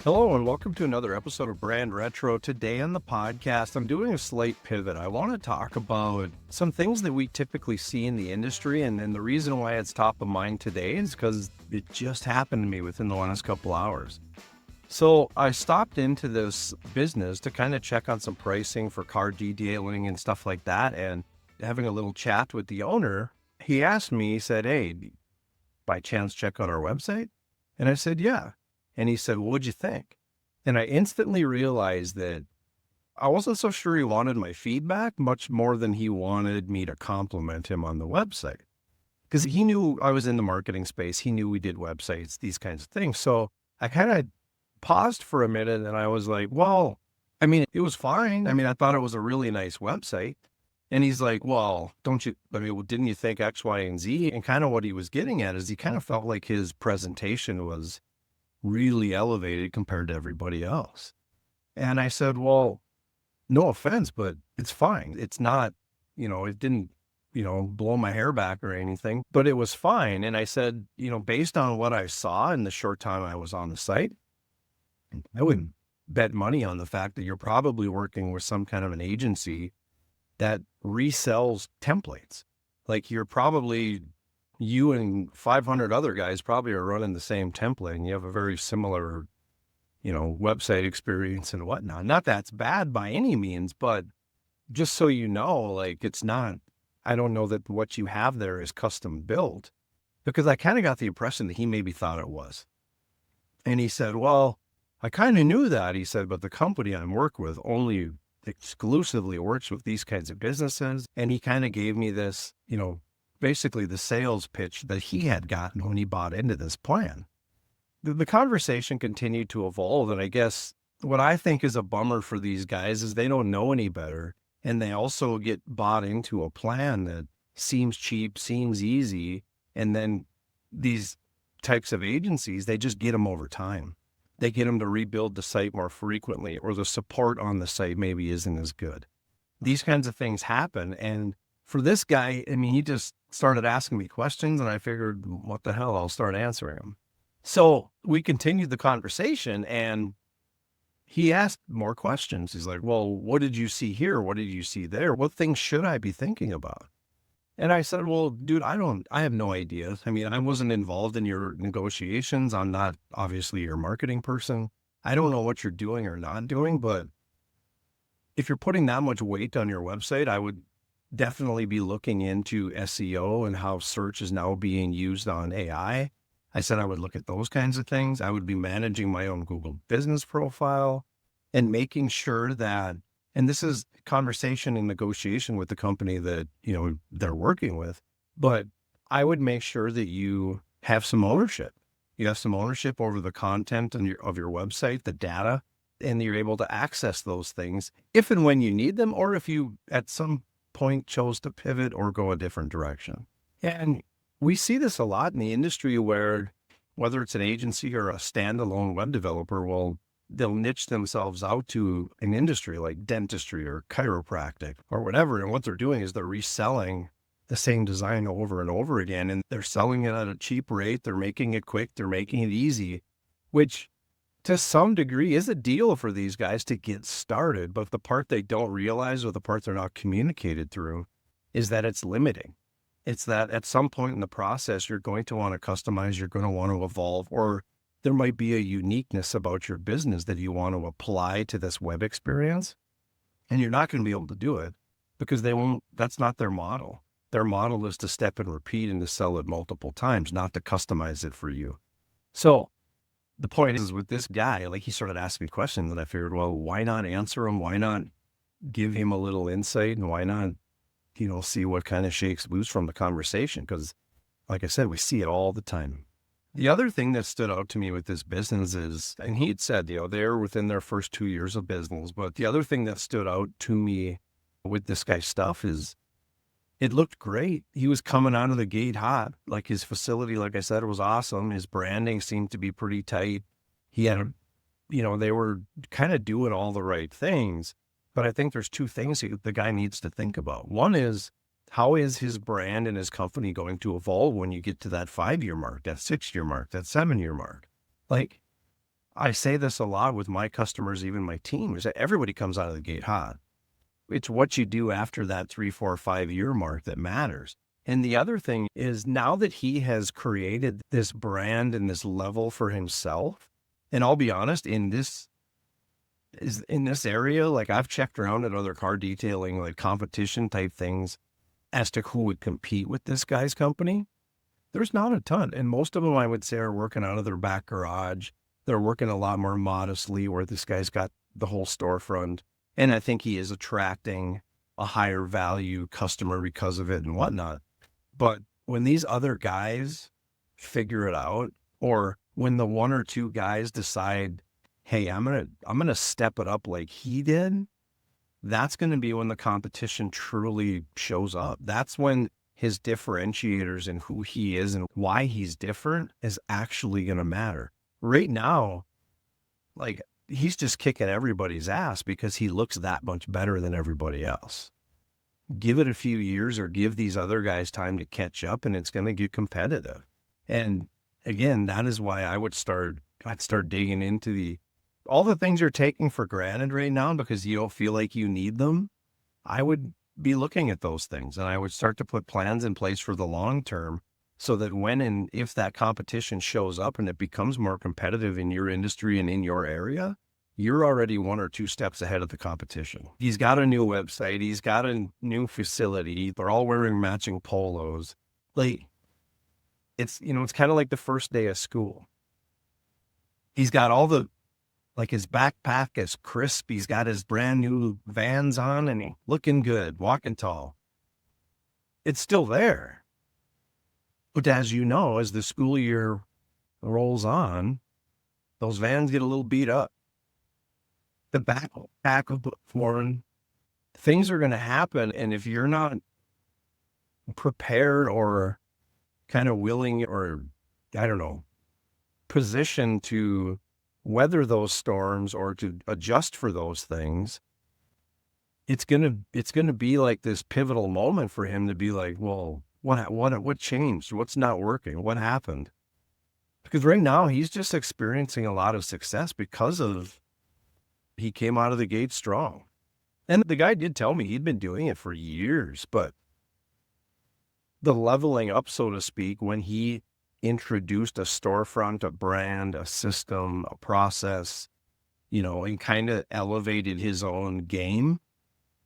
Hello and welcome to another episode of Brand Retro. Today on the podcast, I'm doing a slight pivot. I want to talk about some things that we typically see in the industry, and the reason why it's top of mind today is because it just happened to me within the last couple hours. So I stopped into this business to kind of check on some pricing for car detailing and stuff like that, and having a little chat with the owner, he asked me, he said, "Hey, by chance check out our website?" And I said, "Yeah." And he said, "What'd you think?" And I instantly realized that I wasn't so sure he wanted my feedback much more than he wanted me to compliment him on the website. Because he knew I was in the marketing space. He knew we did websites, these kinds of things. So I kind of paused for a minute and I was like, well, I mean, it was fine. I mean, I thought it was a really nice website. And he's like, well, didn't you think X, Y, and Z? And kind of what he was getting at is he kind of felt like his presentation was really elevated compared to everybody else. And I said, well, no offense, but it's fine. It's not, it didn't, blow my hair back or anything, but it was fine. And I said, based on what I saw in the short time I was on the site, I would bet money on the fact that you're probably working with some kind of an agency that resells templates. Like you and 500 other guys probably are running the same template and you have a very similar, website experience and whatnot. Not that's bad by any means, but just so you know, like it's not, I don't know that what you have there is custom built, because I kind of got the impression that he maybe thought it was. And he said, well, I kind of knew that. He said, but the company I work with only exclusively works with these kinds of businesses. And he kind of gave me this, basically the sales pitch that he had gotten when he bought into this plan. The conversation continued to evolve. And I guess what I think is a bummer for these guys is they don't know any better. And they also get bought into a plan that seems cheap, seems easy. And then these types of agencies, they just get them over time. They get them to rebuild the site more frequently, or the support on the site maybe isn't as good. These kinds of things happen. And for this guy, I mean, he just started asking me questions and I figured, what the hell, I'll start answering them. So we continued the conversation and he asked more questions. He's like, well, what did you see here? What did you see there? What things should I be thinking about? And I said, well, dude, I have no idea. I mean, I wasn't involved in your negotiations. I'm not obviously your marketing person. I don't know what you're doing or not doing, but if you're putting that much weight on your website, I would definitely be looking into SEO and how search is now being used on AI. I said I would look at those kinds of things. I would be managing my own Google business profile and making sure that, and this is conversation and negotiation with the company that, they're working with, but I would make sure that you have some ownership. You have some ownership over the content of your website, the data, and you're able to access those things if and when you need them, or if you at some point chose to pivot or go a different direction. And we see this a lot in the industry where whether it's an agency or a standalone web developer, they'll niche themselves out to an industry like dentistry or chiropractic or whatever. And what they're doing is they're reselling the same design over and over again. And they're selling it at a cheap rate. They're making it quick. They're making it easy, which to some degree is a deal for these guys to get started. But the part they don't realize, or the part they're not communicated through, is that it's limiting. It's that at some point in the process, you're going to want to customize, you're going to want to evolve, or there might be a uniqueness about your business that you want to apply to this web experience. And you're not going to be able to do it because that's not their model. Their model is to step and repeat and to sell it multiple times, not to customize it for you. So the point is with this guy, like he started asking me questions and I figured, well, why not answer him? Why not give him a little insight, and why not, see what kind of shakes loose from the conversation? Because like I said, we see it all the time. The other thing that stood out to me with this business is, and he had said, they're within their first 2 years of business, but the other thing that stood out to me with this guy's stuff is it looked great. He was coming out of the gate hot. Like his facility, like I said, was awesome. His branding seemed to be pretty tight. He had, they were kind of doing all the right things. But I think there's two things the guy needs to think about. One is, how is his brand and his company going to evolve when you get to that 5-year mark, that 6-year mark, that 7-year mark? Like, I say this a lot with my customers, even my team, is that everybody comes out of the gate hot. It's what you do after that 3, 4, 5 year mark that matters. And the other thing is now that he has created this brand and this level for himself, and I'll be honest, in this area, like I've checked around at other car detailing, like competition type things as to who would compete with this guy's company. There's not a ton. And most of them I would say are working out of their back garage. They're working a lot more modestly where this guy's got the whole storefront. And I think he is attracting a higher value customer because of it and whatnot. But when these other guys figure it out, or when the one or two guys decide, hey, I'm gonna step it up like he did, that's gonna be when the competition truly shows up. That's when his differentiators and who he is and why he's different is actually gonna matter. Right now, like he's just kicking everybody's ass because he looks that much better than everybody else. Give it a few years or give these other guys time to catch up and it's going to get competitive. And again, that is why I'd start digging into all the things you're taking for granted right now because you don't feel like you need them. I would be looking at those things and I would start to put plans in place for the long term so that when and if that competition shows up and it becomes more competitive in your industry and in your area, you're already 1 or 2 steps ahead of the competition. He's got a new website. He's got a new facility. They're all wearing matching polos. Like it's kind of like the first day of school. He's got his backpack is crisp. He's got his brand new Vans on and he's looking good, walking tall. It's still there. But as you know, as the school year rolls on, those Vans get a little beat up. The backpack will put foreign. Things are going to happen. And if you're not prepared or kind of willing or, I don't know, positioned to weather those storms or to adjust for those things, it's going to be like this pivotal moment for him to be like, well, what changed? What's not working? What happened? Because right now he's just experiencing a lot of success because of he came out of the gate strong. And the guy did tell me he'd been doing it for years, but the leveling up, so to speak, when he introduced a storefront, a brand, a system, a process, and kind of elevated his own game,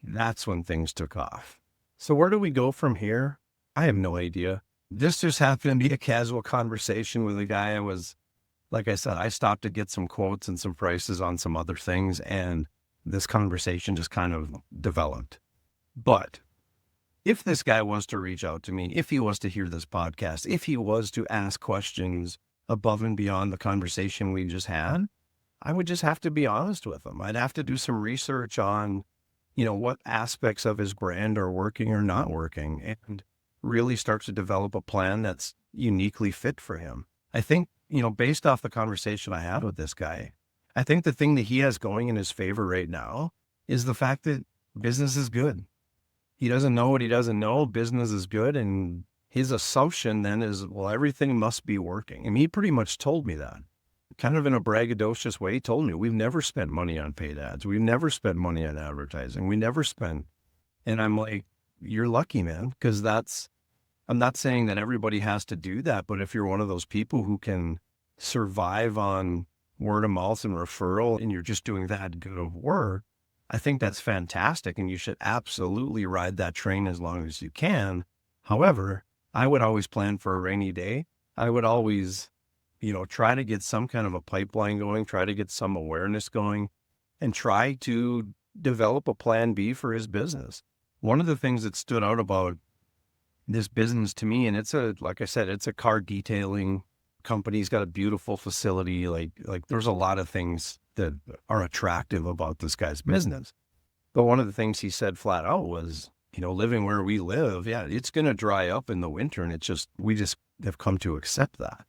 that's when things took off. So where do we go from here? I have no idea. This just happened to be a casual conversation with a guy like I said, I stopped to get some quotes and some prices on some other things, and this conversation just kind of developed. But if this guy was to reach out to me, if he was to hear this podcast, if he was to ask questions above and beyond the conversation we just had, I would just have to be honest with him. I'd have to do some research on, what aspects of his brand are working or not working and really start to develop a plan that's uniquely fit for him. I think, based off the conversation I had with this guy, I think the thing that he has going in his favor right now is the fact that business is good. He doesn't know what he doesn't know. Business is good. And his assumption then is, well, everything must be working. And he pretty much told me that. Kind of in a braggadocious way, he told me, we've never spent money on paid ads. We've never spent money on advertising. We never spent. And I'm like, you're lucky, man, because I'm not saying that everybody has to do that, but if you're one of those people who can survive on word of mouth and referral and you're just doing that good of work, I think that's fantastic. And you should absolutely ride that train as long as you can. However, I would always plan for a rainy day. I would always, try to get some kind of a pipeline going, try to get some awareness going, and try to develop a plan B for his business. One of the things that stood out about this business to me, and like I said, it's a car detailing company. He's got a beautiful facility. Like there's a lot of things that are attractive about this guy's business. But one of the things he said flat out was, living where we live, yeah, it's going to dry up in the winter. And we just have come to accept that.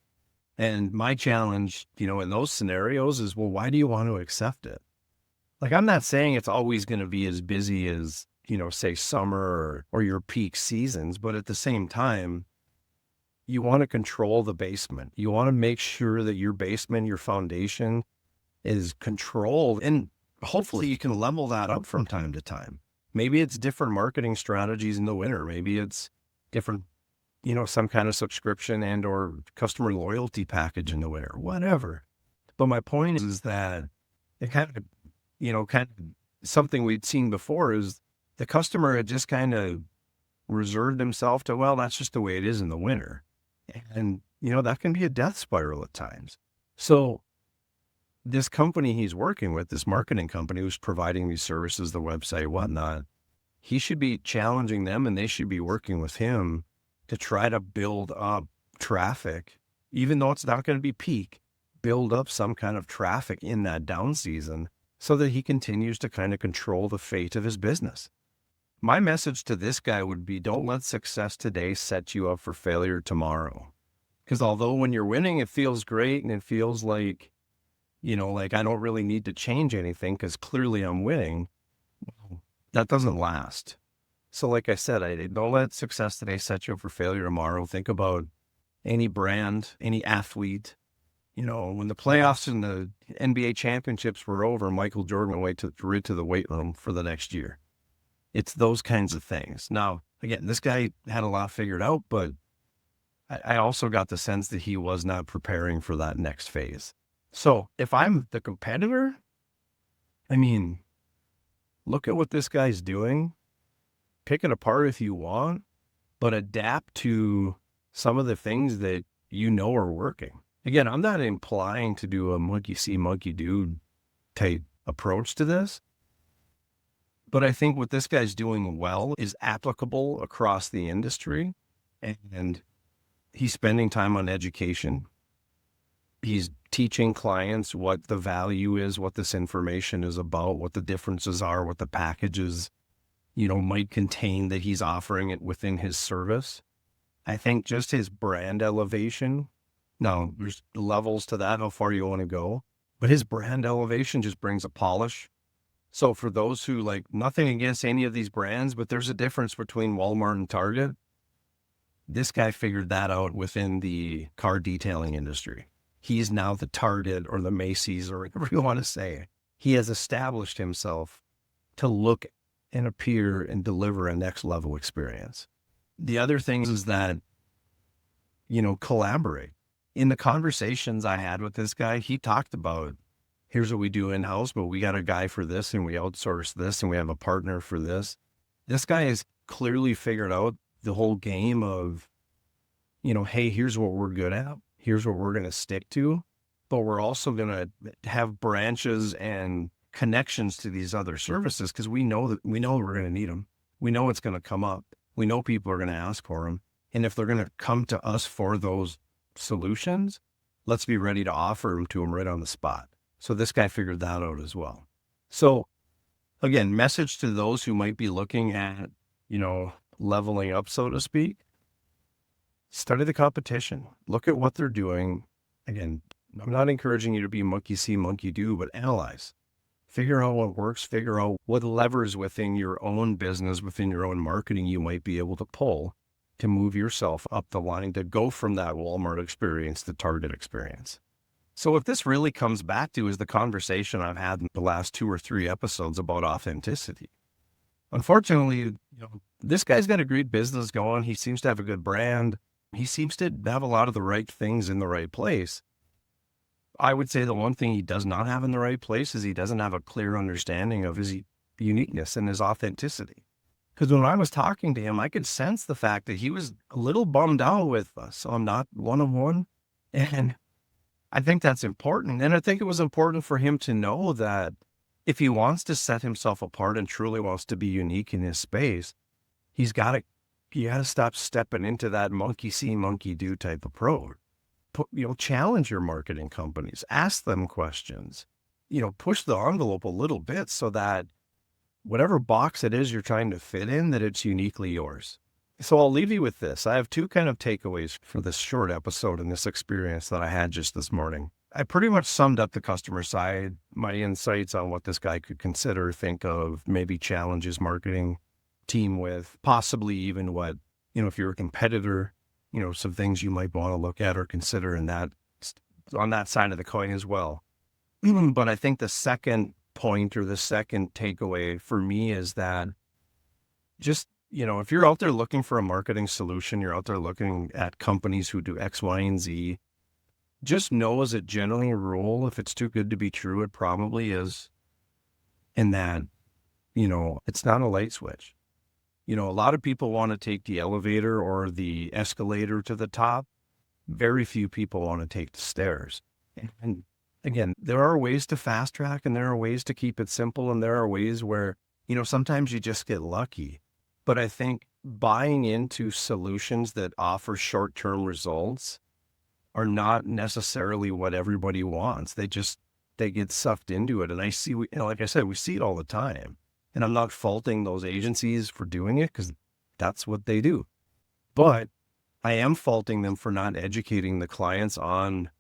And my challenge, in those scenarios is, well, why do you want to accept it? Like, I'm not saying it's always going to be as busy as, say summer or your peak seasons, but at the same time, you want to control the basement. You want to make sure that your basement, your foundation is controlled. And hopefully you can level that up from time to time. Maybe it's different marketing strategies in the winter. Maybe it's different, some kind of subscription and or customer loyalty package in the winter, whatever. But my point is that it kind of something we'd seen before is the customer had just kind of reserved himself to, well, that's just the way it is in the winter. And, that can be a death spiral at times. So this company he's working with, this marketing company who's providing these services, the website, whatnot, he should be challenging them and they should be working with him to try to build up traffic, even though it's not going to be peak, build up some kind of traffic in that down season so that he continues to kind of control the fate of his business. My message to this guy would be, don't let success today set you up for failure tomorrow. Because although when you're winning, it feels great and it feels like, like I don't really need to change anything because clearly I'm winning, that doesn't last. So like I said, don't let success today set you up for failure tomorrow. Think about any brand, any athlete. When the playoffs and the NBA championships were over, Michael Jordan went right to the weight room for the next year. It's those kinds of things. Now, again, this guy had a lot figured out, but I also got the sense that he was not preparing for that next phase. So if I'm the competitor, look at what this guy's doing, pick it apart if you want, but adapt to some of the things that are working. Again, I'm not implying to do a monkey see, monkey do type approach to this, but I think what this guy's doing well is applicable across the industry, and he's spending time on education. He's teaching clients what the value is, what this information is about, what the differences are, what the packages, might contain that he's offering it within his service. I think just his brand elevation. Now, there's levels to that, how far you want to go, but his brand elevation just brings a polish. So for those who nothing against any of these brands, but there's a difference between Walmart and Target. This guy figured that out within the car detailing industry. He's now the Target or the Macy's or whatever you want to say. He has established himself to look and appear and deliver a next level experience. The other thing is that, collaborate. In the conversations I had with this guy, he talked about, here's what we do in-house, but we got a guy for this and we outsource this and we have a partner for this. This guy has clearly figured out the whole game of, hey, here's what we're good at. Here's what we're going to stick to, but we're also going to have branches and connections to these other services because we know we're going to need them. We know it's going to come up. We know people are going to ask for them. And if they're going to come to us for those solutions, let's be ready to offer them to them right on the spot. So this guy figured that out as well. So again, message to those who might be looking at, leveling up, so to speak. Study the competition. Look at what they're doing. Again, I'm not encouraging you to be monkey see, monkey do, but analyze. Figure out what works. Figure out what levers within your own business, within your own marketing you might be able to pull to move yourself up the line to go from that Walmart experience to Target experience. So what this really comes back to is the conversation I've had in the last 2 or 3 episodes about authenticity. Unfortunately, this guy's got a great business going. He seems to have a good brand. He seems to have a lot of the right things in the right place. I would say the one thing he does not have in the right place is he doesn't have a clear understanding of his uniqueness and his authenticity. Because when I was talking to him, I could sense the fact that he was a little bummed out with us. So I'm not one-on-one. And I think that's important. And I think it was important for him to know that if he wants to set himself apart and truly wants to be unique in his space, you got to stop stepping into that monkey see, monkey do type approach. Challenge your marketing companies, ask them questions, push the envelope a little bit so that whatever box it is you're trying to fit in, that it's uniquely yours. So I'll leave you with this. I have 2 kind of takeaways for this short episode and this experience that I had just this morning. I pretty much summed up the customer side, my insights on what this guy could consider, think of, maybe challenge his marketing team with, possibly even what, if you're a competitor, some things you might want to look at or consider in that, on that side of the coin as well. But I think the second point or the second takeaway for me is that just, if you're out there looking for a marketing solution, you're out there looking at companies who do X, Y, and Z, just know as a general rule, if it's too good to be true, it probably is. In that, it's not a light switch. A lot of people want to take the elevator or the escalator to the top. Very few people want to take the stairs. And again, there are ways to fast track and there are ways to keep it simple. And there are ways where, sometimes you just get lucky. But I think buying into solutions that offer short-term results are not necessarily what everybody wants. They get sucked into it. And I see, like I said, we see it all the time. And I'm not faulting those agencies for doing it because that's what they do. But I am faulting them for not educating the clients on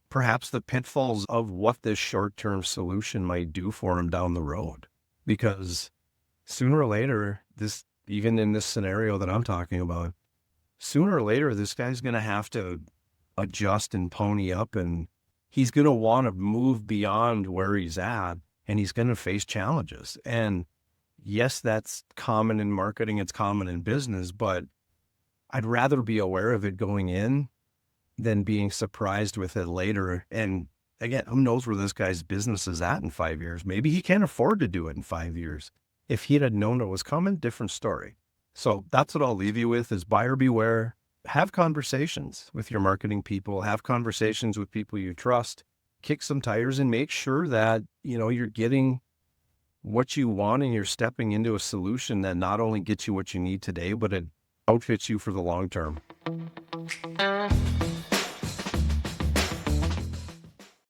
perhaps the pitfalls of what this short-term solution might do for them down the road. Because sooner or later, even in this scenario that I'm talking about, sooner or later, this guy's going to have to adjust and pony up, and he's going to want to move beyond where he's at, and he's going to face challenges. And yes, that's common in marketing. It's common in business, but I'd rather be aware of it going in than being surprised with it later. And again, who knows where this guy's business is at in 5 years? Maybe he can't afford to do it in 5 years. If he had known it was coming, different story. So that's what I'll leave you with is buyer beware. Have conversations with your marketing people, have conversations with people you trust, kick some tires and make sure that, you're getting what you want and you're stepping into a solution that not only gets you what you need today, but it outfits you for the long term.